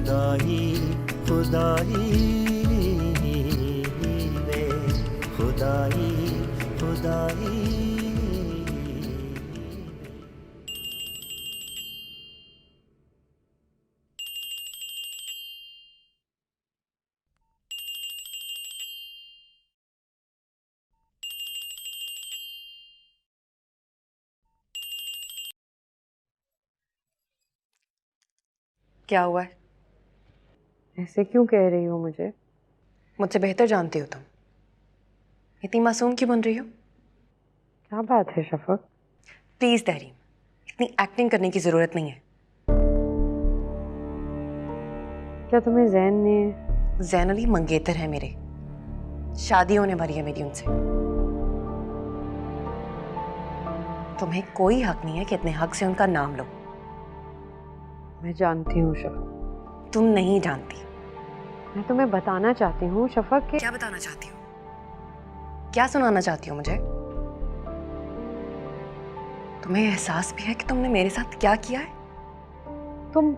खुदाई खुदाई रे खुदाई खुदाई। क्या हुआ है? ऐसे क्यों कह रही हो मुझे? मुझसे बेहतर जानती हो तुम। इतनी मासूम क्यों बन रही हो? क्या बात है शफक? प्लीज तहरीम, इतनी एक्टिंग करने की जरूरत नहीं है। क्या तुम्हें जैन ने? जैन अली मंगेतर है मेरे, शादी होने वाली है मेरी उनसे। तुम्हें कोई हक नहीं है कि इतने हक से उनका नाम लो। मैं जानती हूँ शफक। तुम नहीं जानती। मैं तुम्हें बताना चाहती हूँ शफक के। क्या बताना चाहती हो? क्या सुनाना चाहती हो मुझे? तुम्हें एहसास भी है कि तुमने मेरे साथ क्या किया है? तुम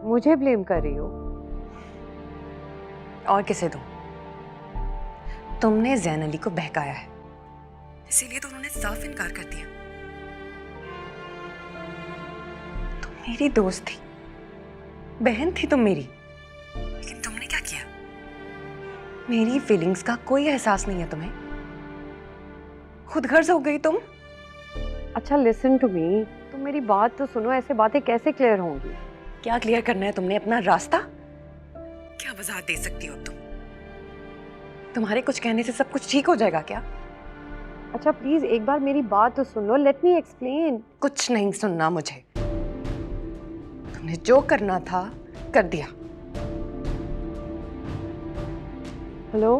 मुझे ब्लेम कर रही हो? और किसे दूं? तुमने जैन अली को बहकाया है, इसीलिए तो उन्होंने साफ इनकार कर दिया। तुम मेरी दोस्त थी, बहन थी तुम मेरी, लेकिन तुमने क्या किया? मेरी फीलिंग्स का कोई एहसास नहीं है तुम्हें। खुद गर्ज हो गई तुम। अच्छा लिसन टू मी, तुम मेरी बात तो सुनो। ऐसे बातें कैसे क्लियर होंगी? क्या क्लियर करना है तुमने? अपना रास्ता? क्या वजाहत दे सकती हो तुम? तुम्हारे कुछ कहने से सब कुछ ठीक हो जाएगा क्या? अच्छा प्लीज एक बार मेरी बात तो सुन लो। Let me explain. कुछ नहीं सुनना मुझे। तुमने जो करना था कर दिया। हेलो